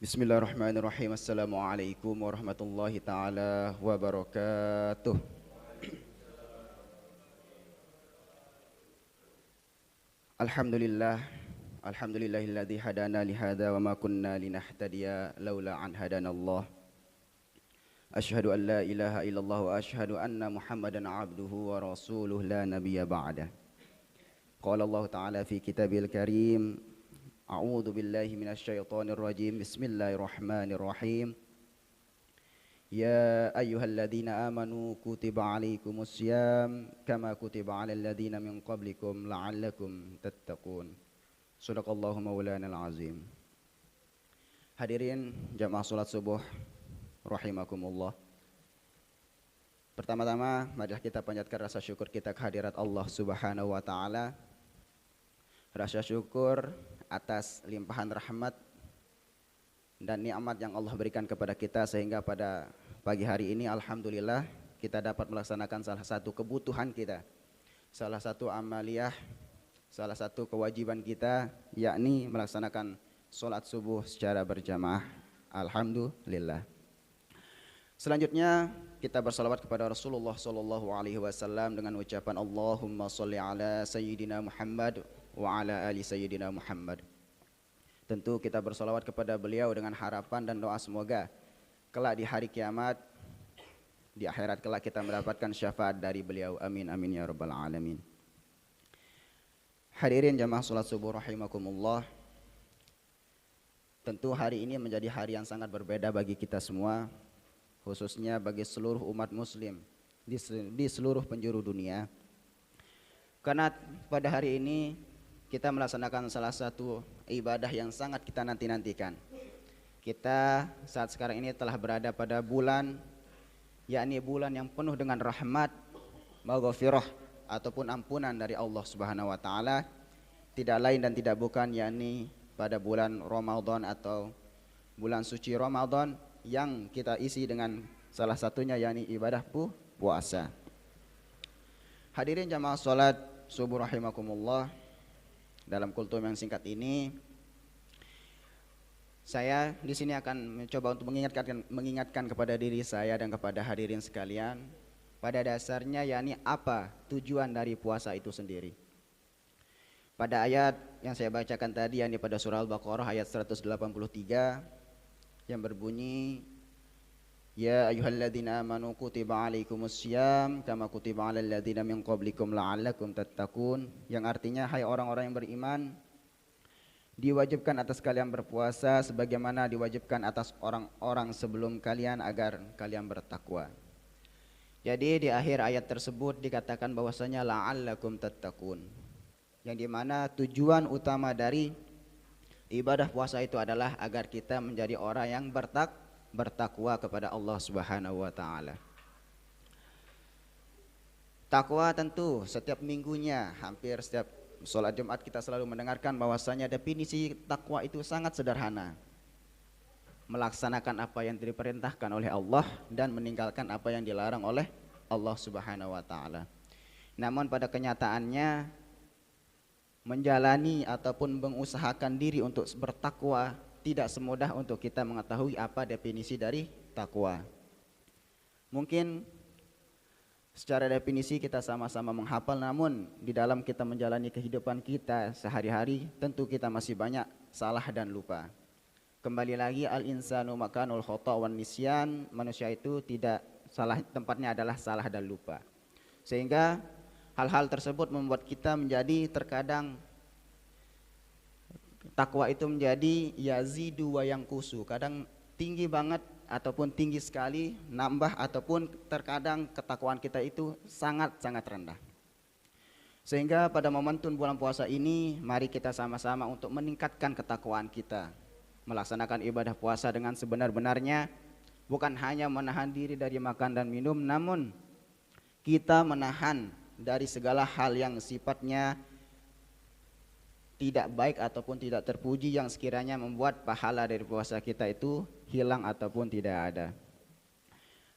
Bismillahirrahmanirrahim. Assalamualaikum warahmatullahi taala wabarakatuh. Alhamdulillah. Alhamdulillahilladzi hadana li hadza wa ma kunna linahtadiya laula an hadanallah. Asyhadu an la ilaha illallah wa asyhadu anna Muhammadan abduhu wa rasuluh la nabiyya ba'dah. Qala Allah ta'ala fi kitabil karim. A'udzu billahi minasyaitonir rajim. Bismillahirrahmanirrahim. Ya ayyuhalladzina amanu kutiba alaikumus syiyam kama kutiba alal ladzina min qablikum la'allakum tattaqun. Shadaqallahu maulanal azim. Hadirin jamaah salat subuh rahimakumullah. Pertama-tama marilah kita panjatkan rasa syukur kita kehadirat Allah Subhanahu wa taala. Rasa syukur atas limpahan rahmat dan nikmat yang Allah berikan kepada kita sehingga pada pagi hari ini alhamdulillah kita dapat melaksanakan salah satu kebutuhan kita, salah satu amaliyah, salah satu kewajiban kita, yakni melaksanakan sholat subuh secara berjamaah. Alhamdulillah. Selanjutnya kita bersalawat kepada Rasulullah SAW dengan ucapan Allahumma sholli ala Sayyidina Muhammad wa ala ali Sayyidina Muhammad. Tentu kita bersalawat kepada beliau dengan harapan dan doa semoga kelak di hari kiamat, di akhirat kelak kita mendapatkan syafaat dari beliau. Amin amin ya rabbal alamin. Hadirin jamaah salat subuh rahimakumullah. Tentu hari ini menjadi hari yang sangat berbeda bagi kita semua, khususnya bagi seluruh umat muslim di seluruh penjuru dunia. Karena pada hari ini kita melaksanakan salah satu ibadah yang sangat kita nanti-nantikan. Kita saat sekarang ini telah berada pada bulan, yakni bulan yang penuh dengan rahmat, maghfirah ataupun ampunan dari Allah Subhanahu wa taala. Tidak lain dan tidak bukan yakni pada bulan Ramadan atau bulan suci Ramadan yang kita isi dengan salah satunya yakni ibadah puasa. Hadirin jamaah salat subuh rahimakumullah. Dalam kultum yang singkat ini, saya di sini akan mencoba untuk mengingatkan kepada diri saya dan kepada hadirin sekalian, pada dasarnya yakni apa tujuan dari puasa itu sendiri. Pada ayat yang saya bacakan tadi, yakni pada surah Al-Baqarah ayat 183 yang berbunyi, Ya ayyuhalladzina amanu kutiba alaikumus syiyam kama kutiba alal ladzina min qablikum la'allakum tattaqun, yang artinya hai orang-orang yang beriman, diwajibkan atas kalian berpuasa sebagaimana diwajibkan atas orang-orang sebelum kalian agar kalian bertakwa. Jadi di akhir ayat tersebut dikatakan bahwasanya la'allakum tattaqun, yang dimana tujuan utama dari ibadah puasa itu adalah agar kita menjadi orang yang bertakwa kepada Allah Subhanahu wa taala. Takwa tentu setiap minggunya, hampir setiap sholat Jumat kita selalu mendengarkan bahwasanya definisi takwa itu sangat sederhana. Melaksanakan apa yang diperintahkan oleh Allah dan meninggalkan apa yang dilarang oleh Allah Subhanahu wa taala. Namun pada kenyataannya menjalani ataupun mengusahakan diri untuk bertakwa tidak semudah untuk kita mengetahui apa definisi dari takwa. Mungkin secara definisi kita sama-sama menghafal, namun di dalam kita menjalani kehidupan kita sehari-hari tentu kita masih banyak salah dan lupa. Kembali lagi al-insanu makanul khata' wan nisyan, manusia itu tidak salah, tempatnya adalah salah dan lupa. Sehingga hal-hal tersebut membuat kita menjadi terkadang takwa itu menjadi yazidu wa yanqusu, kadang tinggi banget ataupun tinggi sekali, nambah ataupun terkadang ketakwaan kita itu sangat-sangat rendah. Sehingga pada momentum bulan puasa ini mari kita sama-sama untuk meningkatkan ketakwaan kita, melaksanakan ibadah puasa dengan sebenar-benarnya, bukan hanya menahan diri dari makan dan minum, namun kita menahan dari segala hal yang sifatnya tidak baik ataupun tidak terpuji yang sekiranya membuat pahala dari puasa kita itu hilang ataupun tidak ada.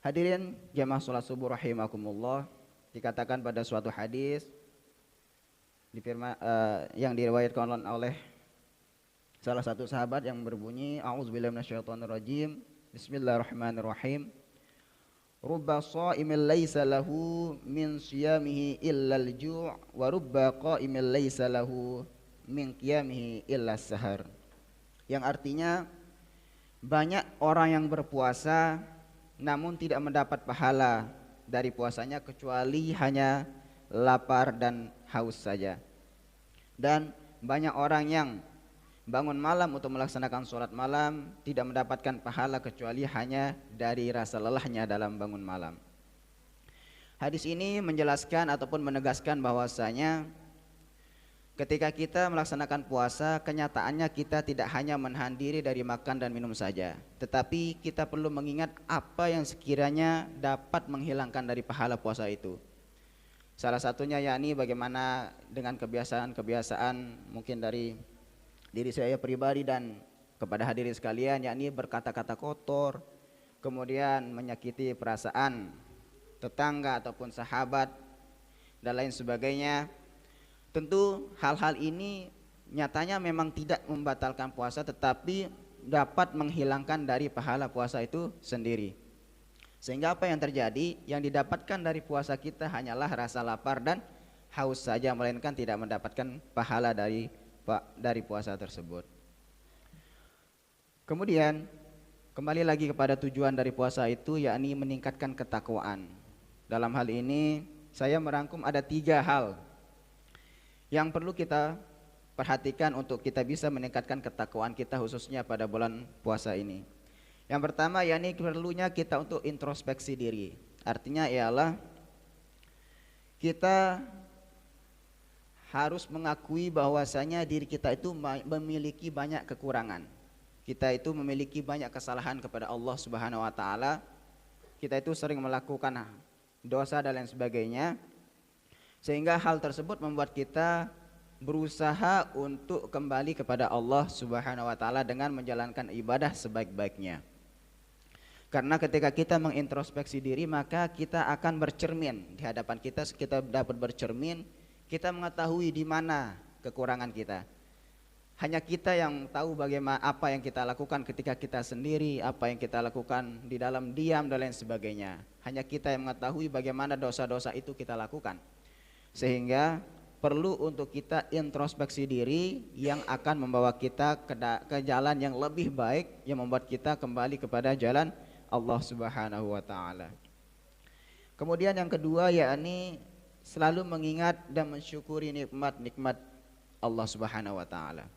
Hadirin jamaah salat subuh rahimakumullah, dikatakan pada suatu hadis yang diriwayatkan oleh salah satu sahabat yang berbunyi, a'udzubillahi minasyaitonirrajim, bismillahirrahmanirrahim, rubba sha'imin laisa lahu min siyamihi illal ju' wa rubba qa'imin laisa lahu min qiyamihi illas sahar. Yang artinya, banyak orang yang berpuasa namun tidak mendapat pahala dari puasanya kecuali hanya lapar dan haus saja. Dan banyak orang yang bangun malam untuk melaksanakan sholat malam tidak mendapatkan pahala kecuali hanya dari rasa lelahnya dalam bangun malam. Hadis ini menjelaskan ataupun menegaskan bahwasanya ketika kita melaksanakan puasa, kenyataannya kita tidak hanya menahan diri dari makan dan minum saja, tetapi kita perlu mengingat apa yang sekiranya dapat menghilangkan dari pahala puasa itu. Salah satunya yakni bagaimana dengan kebiasaan-kebiasaan mungkin dari diri saya pribadi dan kepada hadirin sekalian, yakni berkata-kata kotor, kemudian menyakiti perasaan tetangga ataupun sahabat dan lain sebagainya. Tentu hal-hal ini nyatanya memang tidak membatalkan puasa, tetapi dapat menghilangkan dari pahala puasa itu sendiri. Sehingga apa yang terjadi? Yang didapatkan dari puasa kita hanyalah rasa lapar dan haus saja, melainkan tidak mendapatkan pahala dari puasa tersebut. Kemudian kembali lagi kepada tujuan dari puasa itu, yakni meningkatkan ketakwaan. Dalam hal ini saya merangkum ada 3 hal yang perlu kita perhatikan untuk kita bisa meningkatkan ketakwaan kita khususnya pada bulan puasa ini. Yang pertama yakni perlunya kita untuk introspeksi diri. Artinya ialah kita harus mengakui bahwasanya diri kita itu memiliki banyak kekurangan. Kita itu memiliki banyak kesalahan kepada Allah Subhanahu wa taala. Kita itu sering melakukan dosa dan lain sebagainya. Sehingga hal tersebut membuat kita berusaha untuk kembali kepada Allah Subhanahu wa taala dengan menjalankan ibadah sebaik-baiknya. Karena ketika kita mengintrospeksi diri, maka kita akan bercermin di hadapan kita dapat bercermin, kita mengetahui di mana kekurangan kita. Hanya kita yang tahu bagaimana apa yang kita lakukan ketika kita sendiri, apa yang kita lakukan di dalam diam dan lain sebagainya. Hanya kita yang mengetahui bagaimana dosa-dosa itu kita lakukan. Sehingga perlu untuk kita introspeksi diri yang akan membawa kita ke jalan yang lebih baik, yang membuat kita kembali kepada jalan Allah Subhanahu wa taala. Kemudian yang kedua yakni selalu mengingat dan mensyukuri nikmat-nikmat Allah Subhanahu wa taala.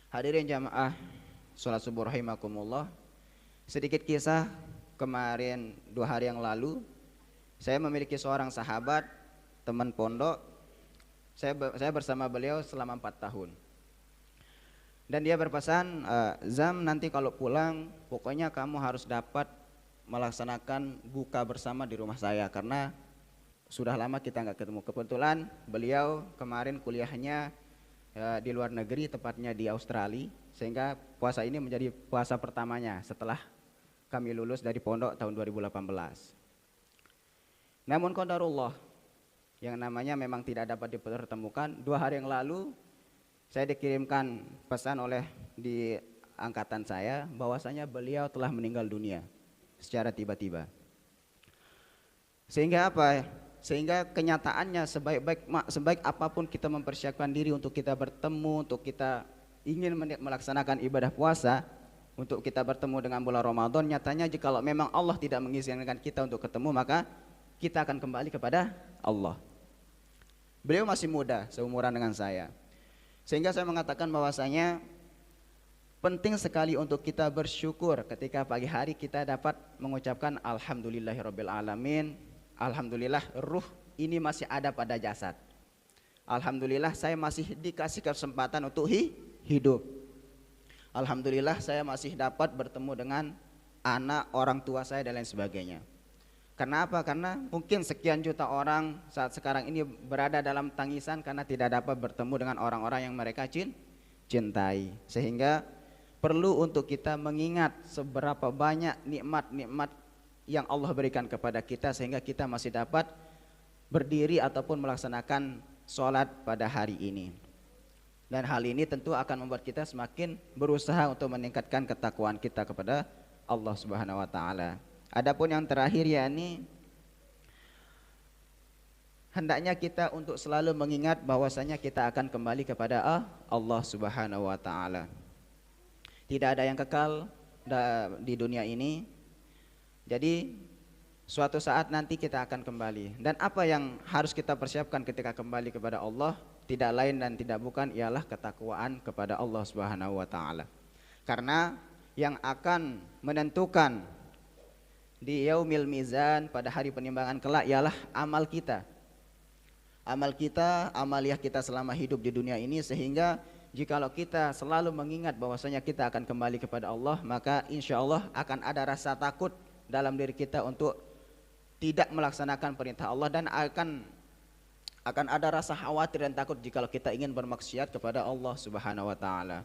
Hadirin jamaah salat subuh rahimakumullah. Sedikit kisah, kemarin 2 hari yang lalu saya memiliki seorang sahabat, teman pondok. Saya bersama beliau selama 4 tahun. Dan dia berpesan, Zam, nanti kalau pulang pokoknya kamu harus dapat melaksanakan buka bersama di rumah saya, karena sudah lama kita nggak ketemu. Kebetulan beliau kemarin kuliahnya di luar negeri, tepatnya di Australia, sehingga puasa ini menjadi puasa pertamanya setelah kami lulus dari pondok tahun 2018. Namun qadarullah, yang namanya memang tidak dapat dipertemukan. 2 hari yang lalu saya dikirimkan pesan oleh di angkatan saya bahwasanya beliau telah meninggal dunia secara tiba-tiba. Sehingga apa? Sehingga kenyataannya sebaik apapun kita mempersiapkan diri untuk kita bertemu, untuk kita ingin melaksanakan ibadah puasa, untuk kita bertemu dengan bulan Ramadan, nyatanya jikalau memang Allah tidak mengizinkan kita untuk ketemu, maka kita akan kembali kepada Allah. Beliau masih muda, seumuran dengan saya. Sehingga saya mengatakan bahwasanya penting sekali untuk kita bersyukur ketika pagi hari kita dapat mengucapkan alhamdulillahirabbil alamin. Alhamdulillah ruh ini masih ada pada jasad. Alhamdulillah saya masih dikasih kesempatan untuk hidup. Alhamdulillah saya masih dapat bertemu dengan anak, orang tua saya dan lain sebagainya. Karena apa? Karena mungkin sekian juta orang saat sekarang ini berada dalam tangisan karena tidak dapat bertemu dengan orang-orang yang mereka cintai. Sehingga perlu untuk kita mengingat seberapa banyak nikmat-nikmat yang Allah berikan kepada kita, sehingga kita masih dapat berdiri ataupun melaksanakan sholat pada hari ini. Dan hal ini tentu akan membuat kita semakin berusaha untuk meningkatkan ketakwaan kita kepada Allah Subhanahu wa taala. Adapun yang terakhir yakni hendaknya kita untuk selalu mengingat bahwasanya kita akan kembali kepada Allah Subhanahu wa taala. Tidak ada yang kekal di dunia ini. Jadi suatu saat nanti kita akan kembali. Dan apa yang harus kita persiapkan ketika kembali kepada Allah? Tidak lain dan tidak bukan ialah ketakwaan kepada Allah Subhanahu wa taala. Karena yang akan menentukan di yaumil mizan pada hari penimbangan kelak ialah amal kita. Amal kita, amaliyah kita selama hidup di dunia ini, sehingga jikalau kita selalu mengingat bahwasanya kita akan kembali kepada Allah, maka insya Allah akan ada rasa takut dalam diri kita untuk tidak melaksanakan perintah Allah, dan akan ada rasa khawatir dan takut jikalau kita ingin bermaksiat kepada Allah Subhanahu wa taala.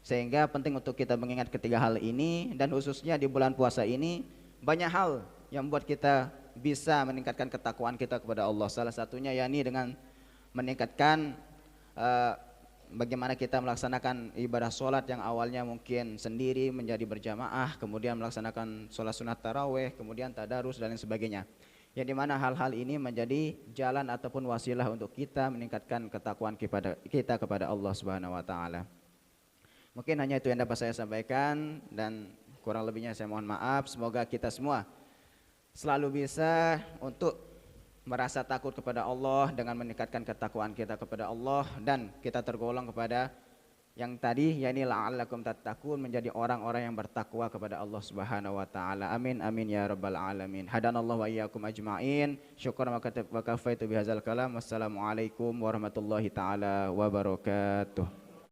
Sehingga penting untuk kita mengingat ketiga hal ini, dan khususnya di bulan puasa ini banyak hal yang membuat kita bisa meningkatkan ketakwaan kita kepada Allah. Salah satunya yakni dengan meningkatkan bagaimana kita melaksanakan ibadah sholat yang awalnya mungkin sendiri menjadi berjamaah, kemudian melaksanakan sholat sunat taraweh, kemudian tadarus dan lain sebagainya. Yang dimana hal-hal ini menjadi jalan ataupun wasilah untuk kita meningkatkan ketakwaan kita kepada Allah Subhanahu wa taala. Mungkin hanya itu yang dapat saya sampaikan, dan kurang lebihnya saya mohon maaf. Semoga kita semua selalu bisa untuk merasa takut kepada Allah dengan meningkatkan ketakwaan kita kepada Allah, dan kita tergolong kepada yang tadi yakni la'allakum tattaqun, menjadi orang-orang yang bertakwa kepada Allah Subhanahu wa taala. Amin amin ya rabbal alamin. Hadanallahu wa iyyakum ajmain. Syukran wa kafaitu bihadzal kalam. Wassalamualaikum warahmatullahi taala wabarakatuh.